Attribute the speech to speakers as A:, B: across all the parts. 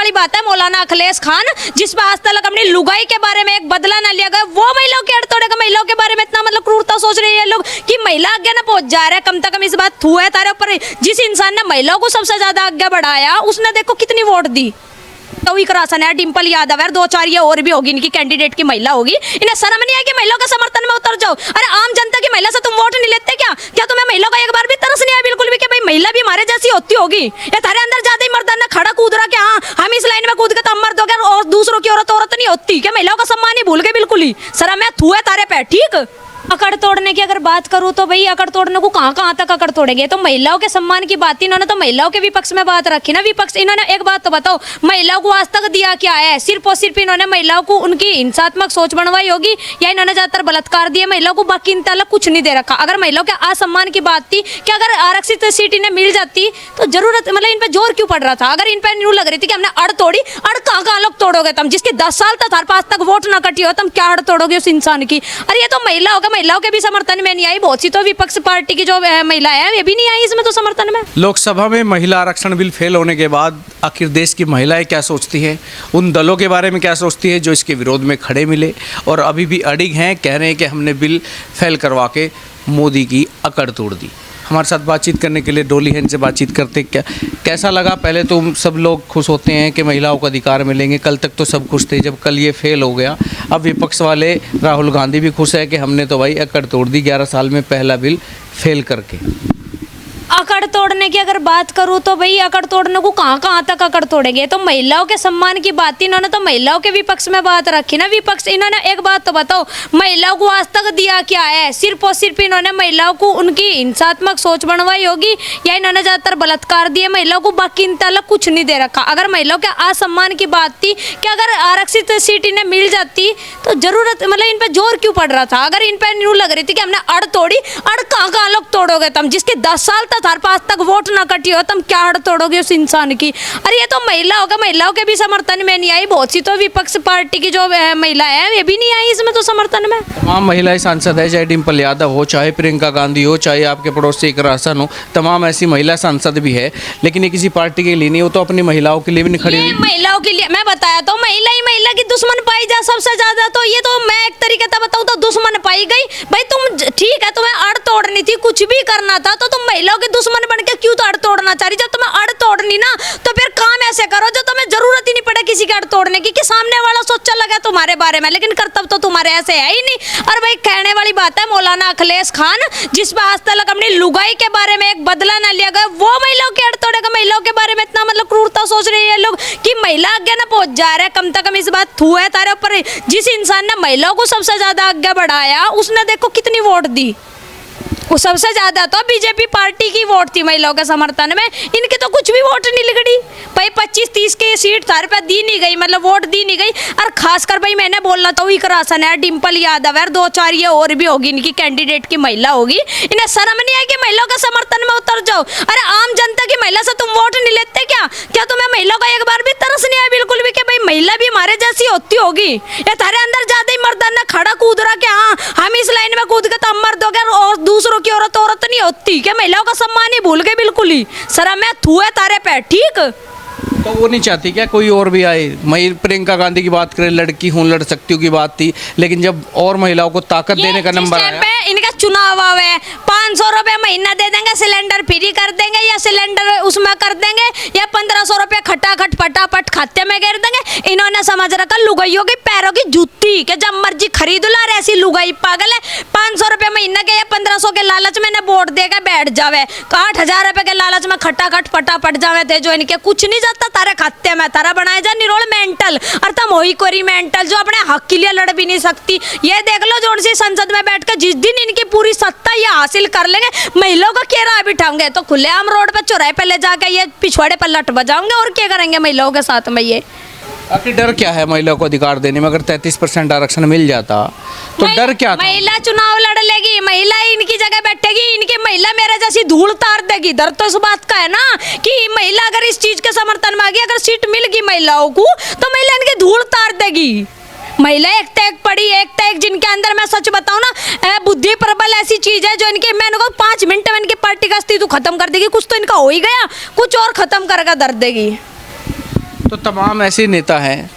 A: वाली बात है मौलाना अखिलेश खान, जिस पर आज तक अपनी लुगाई के बारे में एक बदला न लिया गया, वो महिलाओं के तोड़ेगा। महिलाओं के बारे में इतना मतलब क्रूरता सोच रही है लोग कि महिला आगे ना पहुंच जा रहा है। कम से कम इस बात थू है तारे ऊपर। जिस इंसान ने महिलाओं को सबसे ज्यादा आगे बढ़ाया उसने देखो कितनी वोट दी। तो ही करासन है, डिंपल यादव है, 2-4 ये और भी होगी इनकी कैंडिडेट की महिला होगी। इन्हें शर्म नहीं है कि महिलाओं के समर्थन में उतर जाओ। अरे आम जनता की महिला से तुम वोट नहीं लेते क्या तुम्हें महिलाओं का एक बार भी तरस नहीं है बिल्कुल भी कि भाई महिला भी हमारे जैसी होती होगी? ये थारे अंदर ज्यादा ही मर्दाना खड़ा कूद रहा कि हाँ हम इस लाइन में कूद के तो हम मर्द हो गए और दूसरों की औरत नहीं होती क्या? महिलाओं का सम्मान ही भूल गए बिल्कुल ही। शर्म है, थू है तारे पे। ठीक अकड़ तोड़ने की अगर बात करूं तो भाई अकड़ तोड़ने को कहां तक अकड़ तोड़ेंगे? तो महिलाओं के सम्मान की बात, इन्होंने तो महिलाओं के विपक्ष में बात रखी ना। विपक्ष इन्होंने एक बात तो बताओ, महिलाओं को आज तक दिया क्या है? सिर्फ और सिर्फ इन्होंने महिलाओं को उनकी हिंसात्मक सोच बनवाई होगी या इन्होंने ज्यादातर बलात्कार दिए महिलाओं को, बाकी इनके अलग कुछ नहीं दे रखा। अगर महिलाओं के असम्मान की बात थी कि अगर आरक्षित सीट इन्हें मिल जाती तो जरूरत मतलब इन पे जोर क्यों पड़ रहा था? अगर इन पे न्यू लग रही थी कि हमने अड़ तोड़ी, अड़ कहाँ लोग तोड़ोगे तुम? जिसकी 10 साल तक हर पास तक वोट ना कटी हो, तुम क्या अड़ तोड़ोगे उस इंसान की? अरे ये तो महिला होगा, महिलाओं के भी समर्थन में नहीं आई। बहुत सी तो विपक्ष पार्टी की जो महिला है ये भी नहीं आई इसमें तो समर्थन में।
B: लोकसभा में महिला आरक्षण बिल फेल होने के बाद आखिर देश की महिलाएं क्या सोचती हैं, उन दलों के बारे में क्या सोचती है जो इसके विरोध में खड़े मिले और अभी भी अड़िग हैं, कह रहे हैं कि हमने बिल फेल करवा के मोदी की अकड़ तोड़ दी। हमारे साथ बातचीत करने के लिए डोली हैं से बातचीत करते कैसा लगा? पहले तो सब लोग खुश होते हैं कि महिलाओं को अधिकार मिलेंगे, कल तक तो सब खुश थे, जब कल ये फेल हो गया अब विपक्ष वाले राहुल गांधी भी खुश है कि हमने तो भाई अकड़ तोड़ दी 11 साल में पहला बिल फेल करके।
A: अकड़ तोड़ने की अगर बात करूं तो भाई अकड़ तोड़ने को कहां तक अकड़ तोड़ेंगे? तो महिलाओं के सम्मान की बात, इन्होंने तो महिलाओं के विपक्ष में बात रखी ना। विपक्ष इन्होंने एक बात तो बताओ, महिलाओं को आज तक दिया क्या है? सिर्फ और सिर्फ इन्होंने महिलाओं को उनकी हिंसात्मक सोच बनवाई होगी या इन्होंने ज्यादातर बलात्कार दिए महिलाओं को, बाकी इनके अलग कुछ नहीं दे रखा। अगर महिलाओं के असम्मान की बात थी कि अगर आरक्षित सीट इन्हें मिल जाती तो जरूरत मतलब इन पे जोर क्यों पड़ रहा था? अगर इन पे न्यू लग रही थी कि हमने अड़ तोड़ी, अड़ कहाँ लोग तोड़ोगे तुम? जिसके 10 साल तक हर पास तक वोट ना कटी हो, तुम क्या अड़ तोड़ोगे उस इंसान की? अरे ये तो महिला होगा, महिलाओं के भी समर्थन में नहीं आई। बहुत सी तो विपक्ष पार्टी की जो महिला है ये भी नहीं आई इसमें तो समर्थन में।
B: तमाम महिलाएं सांसद है, चाहे डिंपल यादव हो, चाहे प्रियंका गांधी हो, चाहे आपके पड़ोसी इकरा हसन हो, तमाम ऐसी महिला सांसद भी है, लेकिन ये किसी पार्टी के लिए नहीं, वो तो अपनी महिलाओं के लिए भी नहीं खड़ी हुई।
A: महिलाओं के लिए मैं बताया तो महिला ही महिला की दुश्मन पाई जा सबसे ज्यादा। तो ये तो मैं एक तरीके से बताऊं तो दुश्मन पाई गई। भाई तुम ठीक है, तुम्हें अड़ तोड़नी थी, कुछ भी करना था तो तुम महिलाओं के दुश्मन बन के क्यों तो अड़ तोड़ना चाह रही? जब तुम्हें अड़ तोड़नी ना तो फिर काम ऐसे करो जो तुम्हें जरूरत ही नहीं पड़े किसी के अड़ तोड़ने की, कि सामने वाला सोचा लगा तुम्हारे बारे में, लेकिन कर्तव्य तो तुम्हारे ऐसे है ही नहीं। और भाई कहने वाली बात है मौलाना अखिलेश खान, जिस पर आज तक अपनी लुगाई के बारे में एक बदला न लिया गया, वो महिलाओं के अड़ तोड़ेगा। महिलाओं के बारे में इतना मतलब क्रूरता सोच रही है लोग कि महिला आगे ना पहुंच जा रहा है। कम से कम इस बात थू है तारे ऊपर। जिस इंसान ने महिलाओं को सबसे ज्यादा आगे बढ़ाया उसने देखो कितनी वोट दी। वो सबसे ज्यादा तो बीजेपी पार्टी की वोट थी महिलाओं के समर्थन में, इनके तो कुछ भी वोट नहीं लिखड़ी। भाई 25-30 की सीट थारे पे दी नहीं गई, मतलब वोट दी नहीं गई। और खासकर भाई मैंने बोलना तो इकरा हसन है, डिंपल यादव है, 2-4 ये और भी होगी इनकी कैंडिडेट की महिला होगी। इन्हें शर्म नहीं है कि महिलाओं के समर्थन में उतर जाओ। अरे आम जनता की महिला से तुम वोट नहीं लेते क्या तुम्हें महिलाओं का एक बार भी तरस नहीं है बिल्कुल भी कि भाई महिला भी हमारे जैसी होती होगी? या थारे अंदर ज्यादा ही मर्दाना खड़ा कूद रहा कि हाँ हम इस लाइन में कूद के तो हम मर्द हो गए और दूसरों की औरत नहीं होती क्या? महिलाओं का सम्मान ही भूल गए बिल्कुल ही। शर्म है, थू है तारे पे। ठीक
B: तो वो नहीं चाहती क्या कोई और भी आए? मैं प्रियंका गांधी की बात करें, लड़की हूँ लड़ सकती हूँ की बात थी, लेकिन जब और महिलाओं को ताकत देने का नंबर आया,
A: इनका चुनाव है, 500 रुपए महीना दे देंगे, सिलेंडर फ्री कर देंगे या सिलेंडर उसमें कर देंगे, या 1500 रुपए खटाखट फटाफट खाते में गिर देंगे। इन्होंने समझ रखा लुगाइयों की पैरों की जूती के जब मर्जी खरीद ला रहे, ऐसी लुगाई पागल है। 500 रुपए महीना के या 1500 के लालच में वोट देकर बैठ जावे, 8000 रुपए के लालच में खटाखट फटाफट जावे थे, जो इनके कुछ नहीं जाता तारे खाते में। तारा बनाए जा निरोल मेंटल और तम होई कोरी मेंटल जो अपने हक के लिए लड़ भी नहीं सकती। ये देख लो जो सी संसद में बैठकर जिस दिन इनकी पूरी सत्ता ये हासिल कर लेंगे, महिलाओं का केरा बिठाओगे तो खुलेआम रोड पे चौराहे पे ले जाके ये पिछवाड़े पर लट बजाओगे और क्या करेंगे महिलाओं के साथ में? ये
B: आखिर डर क्या है महिलाओं को अधिकार देने में? अगर 33% आरक्षण मिल जाता तो डर क्या था?
A: महिला चुनाव लड़ लेगी, महिला इनकी जगह बैठेगी, इनकी महिला मेरे जैसी धूल तार देगी। डर तो इस बात का है ना कि महिला अगर इस चीज के समर्थन में आ गई, अगर सीट मिल गई महिलाओं को तो महिला इनकी धूल तार देगी। महिला एक तक पड़ी, एक तक जिनके अंदर मैं सच बताऊं ना बुद्धि प्रबल ऐसी चीज है जो इनके मैंने को 5 मिनट में इनकी पार्टी का अस्तित्व खत्म कर देगी। कुछ तो इनका हो ही गया, कुछ और खत्म करके दर देगी।
B: तो तमाम ऐसे नेता हैं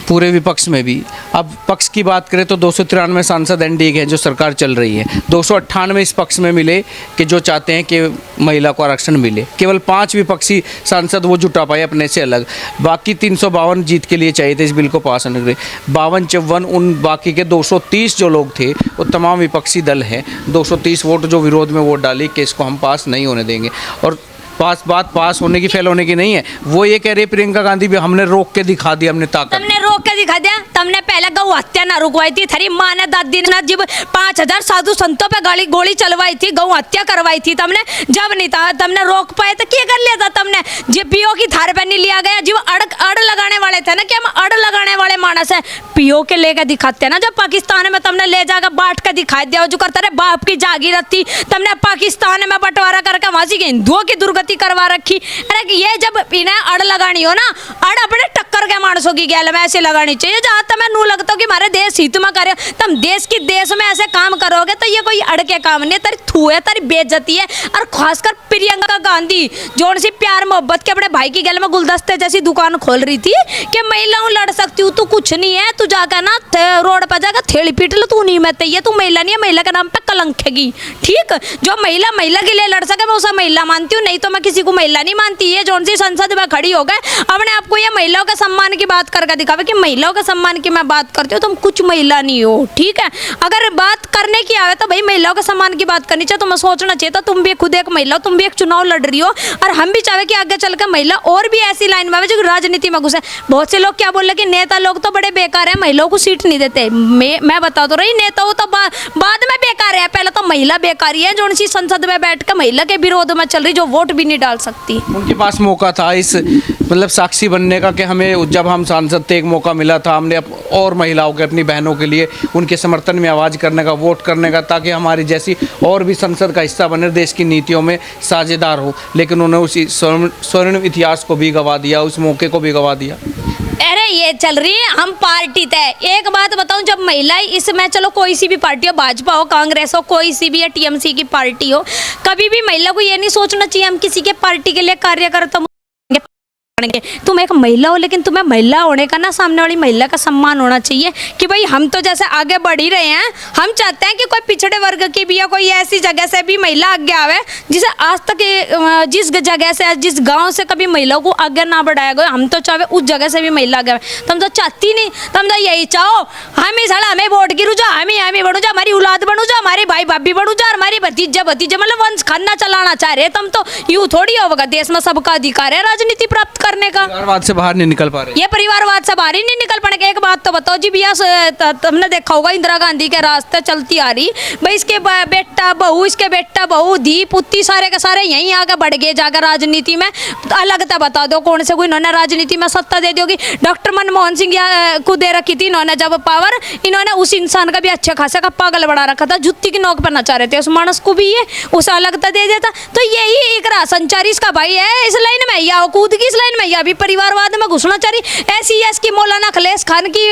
B: पूरे विपक्ष में भी। अब पक्ष की बात करें तो 293 सांसद एनडीए के हैं जो सरकार चल रही है, 298 इस पक्ष में मिले कि जो चाहते हैं कि महिला को आरक्षण मिले। केवल 5 विपक्षी सांसद वो जुटा पाए अपने से अलग, बाकी 352 जीत के लिए चाहिए थे इस बिल को पास होने के लिए। 52-54 उन बाकी के 230 जो लोग थे वो तमाम विपक्षी दल हैं। 230 वोट जो विरोध में वोट डाली कि इसको हम पास नहीं होने देंगे। और बात पास होने की, फेल होने की नहीं है। वो ये कह रही प्रियंका गांधी भी हमने रोक के दिखा दिया, हमने ताकत,
A: तुमने रोक के दिखा दिया। तुमने पहले गौ हत्या ना रुकवाई थी, थारी माँ ने दादी ने जब 5000 साधु संतों पे गोली चलवाई थी, गौ हत्या करवाई थी तुमने, जब नहीं था तुमने रोक पाए तो क्या कर लिया था तुमने? जब पीओ की थार पे नहीं लिया गया, जब अड़ लगाने वाले थे ना कि हम अड़ लगाने वाले मानस है, पीओ के लेके दिखाते ना। जब पाकिस्तान में तुमने ले जाकर बांट के दिखाई दिया जो करता रहे बाप की जागीर थी, तुमने पाकिस्तान में बंटवारा करके वहां से हिंदुओं की दुर्गति करवा रखी। अरे ये जब इन्हें अड़ लगानी हो ना, अड़ अपने टक्कर के मानसों की गैल में ऐसे लगानी चाहिए जहां तुम्हें नू लगता हो कि हमारे देश हित में करे। तुम देश की देश में ऐसे काम करोगे तो ये कोई अड़ के काम नहीं, तेरी थू है, तेरी बेइज्जती है। और खासकर प्रियंका गांधी जो उनसे प्यार मोहब्बत के अपने भाई की गैल में गुलदस्ते जैसी दुकान खोल रही थी कि महिलाओं लड़ सकती हूँ, तू कुछ नहीं है, तू जाकर ना रोड पर जाकर थेड़ी पीट लो, तू नहीं मैं तैयार, तू महिला नहीं है, महिला के नाम पे कलंक हैगी। ठीक, जो महिला महिला के लिए लड़ सके मैं उसे महिला मानती हूँ, नहीं तो मैं किसी को महिला नहीं मानती है। जो सी संसद में खड़ी हो गए अपने आपको ये महिलाओं के सम्मान की बात करके दिखावे कि महिलाओं के सम्मान की मैं बात करती हूँ, तुम कुछ महिला नहीं हो। ठीक है, अगर बात करने की आवे तो भाई महिलाओं के सम्मान की बात करनी चाहिए। तुम्हें सोचना चाहिए था तुम भी खुद एक महिला हो, तुम भी एक चुनाव लड़ रही हो और हम भी चाहे कि आगे चल कर महिला और भी ऐसी लाइन में आवे जो राजनीति में घुसे। बहुत से लोग क्या बोल रहे कि नेता लोग तो बड़े बेकार है, महिलाओं को सीट नहीं देते। मैं बता तो रही, नेता हो तो बाद में बेकार है, पहले तो महिला बेकारी है जो सी संसद में बैठ कर महिला के विरोध में चल रही, जो वोट भी नहीं डाल सकती।
B: उनके पास मौका था इस मतलब साक्षी बनने का कि हमें जब हम सांसद थे एक मौका मिला था, हमने और महिलाओं के, अपनी बहनों के लिए उनके समर्थन में आवाज़ करने का, वोट करने का, ताकि हमारी जैसी और भी संसद का हिस्सा बने, देश की नीतियों में साझेदार हो। लेकिन उन्होंने उसी स्वर्णिम इतिहास को भी गवा दिया, उस मौके को भी गवा दिया।
A: अरे ये चल रही है हम पार्टी तय। एक बात बताऊं, जब महिला इसमें चलो कोई सी भी पार्टी हो, भाजपा हो, कांग्रेस हो, कोई सी भी या टीएमसी की पार्टी हो, कभी भी महिला को ये नहीं सोचना चाहिए हम किसी के पार्टी के लिए कार्य करते। तुम एक महिला हो लेकिन तुम्हें महिला होने का ना सामने वाली महिला का सम्मान होना चाहिए कि भाई हम तो जैसे आगे बढ़ ही रहे हैं, हम चाहते हैं कि कोई पिछड़े वर्ग की भी या कोई ऐसी जगह से भी महिला आगे आवे जिसे आज तक जिस जगह से जिस गांव से कभी महिलाओं को आगे ना बढ़ाया गया, हम तो चाहे उस जगह से भी महिला आगे। तुम तो चाहती नहीं, तुम तो यही चाहो हम ही साला हमें वोट गिरू जा, हम ही बनू जा, हमारी औलाद बनू जा, हमारे भाई भाभी बनू जा, हमारी भतीजा भतीजे मतलब वंश खाना चलाना चाह रहे। तुम तो यूँ थोड़ी होगा, देश में सबका अधिकार है राजनीति प्राप्त करने का।
B: परिवारवाद से बाहर नहीं निकल पा रहे, ये
A: परिवारवाद से बाहर ही नहीं निकल पाने का। एक बात तो बताओ जी भैया, तुमने देखा होगा इंदिरा गांधी के रास्ते चलती आ रही, भाई इसके बेटा बहू, इसके बेटा बहू, धी पुत्ती सारे के सारे यहीं आगे बढ़ गए जाकर राजनीति में। अलग तो बता दो कौन से कोई इन्होंने राजनीति में सत्ता दे दोगी। डॉक्टर मनमोहन सिंह को दे रखी थी इन्होंने जब पावर, इन्होंने उस इंसान का भी अच्छे खासा का पागल बना रखा था, जुत्ती की नोक पर नचा रहे थे उस मानस को भी, ये उसे अलग तो दे देता। तो यही एक संचारी इसका भाई है इस लाइन में, या कूद की इस लाइन में, या भी परिवारवाद में घुसना चाह रही। ऐसी की मौलाना खलेस खान की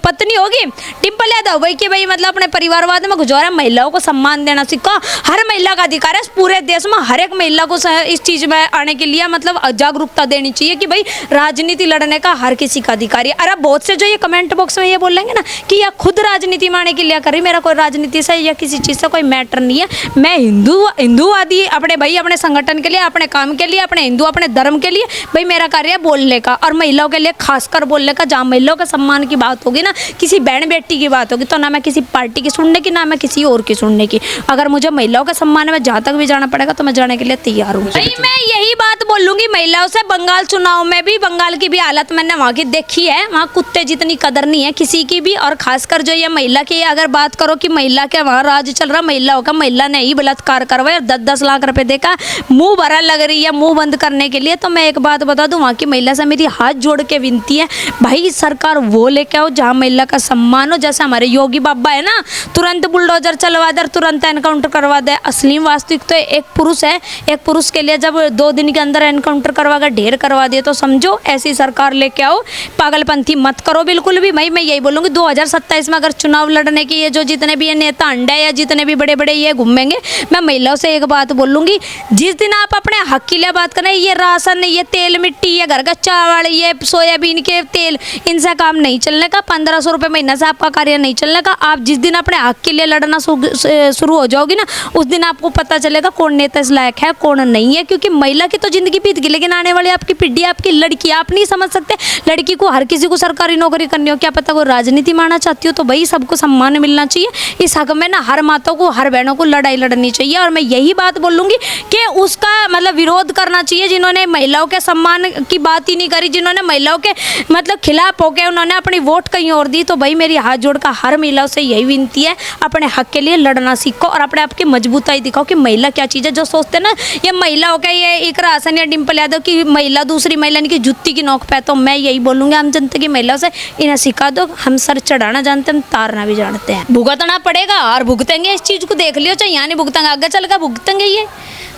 A: पत्नी होगी डिम्पल यादव, वही कि भाई मतलब अपने परिवारवाद में घुस रहा है। महिलाओं को सम्मान देना सीखा, हर महिला का अधिकार है पूरे देश में, हर एक महिला को इस चीज में आने के लिए मतलब जागरूकता देनी चाहिए कि भाई राजनीति लड़ने का हर किसी का अधिकार है। अरे बहुत से जो ये कमेंट बॉक्स में ये बोलेंगे ना कि यह खुद राजनीति में आने के लिए कर रही, मेरा कोई राजनीति से या किसी चीज से कोई मैटर नहीं है। मैं हिंदूवादी अपने भाई अपने संगठन के लिए, अपने काम के लिए, अपने हिंदू अपने धर्म के लिए भाई मेरा कार्य है बोलने का, और महिलाओं के लिए खासकर बोलने का। जहाँ महिलाओं के सम्मान की बात होगी ना, किसी बहन बेटी की बात होगी, तो ना मैं किसी पार्टी की सुनने की, ना मैं किसी और की सुनने की। अगर मुझे महिलाओं के सम्मान में जहाँ तक भी जाना पड़ेगा तो मैं जाने के लिए तैयार हूँ। भाई मैं यही बात बोलूंगी महिलाओं से। बंगाल चुनाव में भी, बंगाल की भी हालत मैंने वहाँ की देखी है, वहाँ कुत्ते जितनी कदर नहीं है किसी की भी। और खासकर जो ये महिला की अगर बात करो कि महिला के वहाँ राज चल रहा, महिलाओं का, महिला ने ही बलात्कार करवाया और 10-10 लाख रुपए देकर मुंह भरा लग रही है मुंह बंद करने के लिए। तो मैं एक बात बता दूं, वहाँ की महिला से मेरी हाथ जोड़ के विनती है, भाई सरकार वो लेके आओ जहाँ महिला का सम्मान हो। जैसे हमारे योगी बाबा है ना, तुरंत बुलडोजर चलवा दे, तुरंत एनकाउंटर करवा दे। असली वास्तविक तो एक पुरुष है, एक पुरुष के लिए जब 2 दिन के अंदर एनकाउंटर करवा कर ढेर करवा दिए तो समझो ऐसी सरकार लेके आओ। पागलपंथी मत करो बिल्कुल भी। भाई मैं यही बोलूँगी 2027 में अगर चुनाव लड़ने के ये जो जितने भी ये नेता अंडे या जितने भी बड़े बड़े ये घूमेंगे, मैं महिलाओं से एक बात बोलूँगी, जिस दिन आप अपने हक के लिए बात करें, ये राशन, ये तेल मिट्टी मिट्टी, ये घर का चावल, ये सोयाबीन के तेल, इनसे काम नहीं चलने का। 1500 रुपये महीना से आपका कार्य नहीं चलने का। आप जिस दिन अपने हक के लिए लड़ना शुरू हो जाओगी ना, उस दिन आपको पता चलेगा कौन नेता इस लायक है, कौन नहीं है। क्योंकि महिला की तो जिंदगी बीत गई, लेकिन आने वाली आपकी पीढ़ी, आपकी लड़की, आप नहीं समझ सकते। लड़की को, हर किसी को सरकारी नौकरी करनी हो, क्या पता वो राजनीति मानना चाहती हो, तो भाई सबको सम्मान मिलना चाहिए। इस हक में ना हर माताओं को, हर बहनों को लड़ाई लड़नी चाहिए। और मैं यही बात बोलूँगी कि उसका मतलब विरोध करना चाहिए जिन्होंने महिलाओं के सम्मान की बात ही नहीं करी, जिन्होंने महिलाओं के मतलब खिलाफ होकर उन्होंने अपनी वोट कहीं और दी। तो भाई मेरी हाथ जोड़कर हर महिलाओं से यही विनती है, अपने हक के लिए लड़ना सीखो और अपने आप की मजबूताई दिखाओ कि महिला क्या चीज़ है। जो सोचते ना ये महिला हो गया, ये इकरा हसन या डिम्पल यादव की महिला दूसरी महिला की जुत्ती की नोक पे, तो मैं यही बोलूँगी आम जनता की महिलाओं से, इन्हें सिखा दो। हम सर चढ़ाना जानते हैं, हम तारना भी जानते हैं। भुगतना पड़ेगा और भुगतेंगे, इस चीज़ को देख लियो, चाहे यहाँ नहीं भुगतेंगे आगे चल कर भुगतेंगे। ये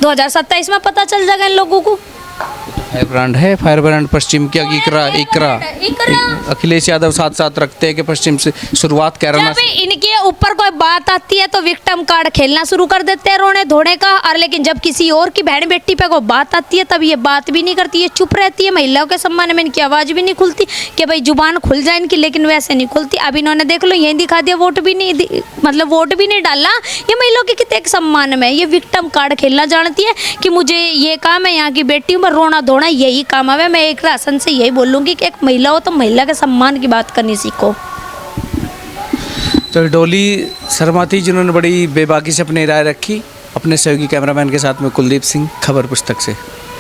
A: 2027 में पता चल जाएगा इन लोगों को।
B: फायर ब्रांड पश्चिम की इकरा अखिलेश यादव साथ साथ रखते हैं कि पश्चिम से शुरुआत करना।
A: जब इनके ऊपर कोई बात आती है तो विक्टिम कार्ड खेलना शुरू कर देते हैं, रोने धोने का। और लेकिन जब किसी और की बहन बेटी पे कोई बात आती है तब ये बात भी नहीं करती है, चुप रहती है। महिलाओं के सम्मान में इनकी आवाज़ भी नहीं खुलती कि भाई जुबान खुल जाए इनकी, लेकिन वैसे नहीं खुलती। अब इन्होंने देख लो यही दिखा दिया, वोट भी नहीं डाला। ये महिलाओं के कितने सम्मान में, ये विक्टिम कार्ड खेलना जानती है कि मुझे ये काम है, यहाँ की बेटी हूँ, रोना धोना यही काम है। मैं एक राशन से यही बोलूँगी कि एक महिला हो तो महिला के सम्मान की बात करनी सीखो।
B: तो डोली शर्मा थी जिन्होंने बड़ी बेबाकी से अपनी राय रखी। अपने सहयोगी कैमरामैन के साथ में कुलदीप सिंह, खबर पुस्तक से।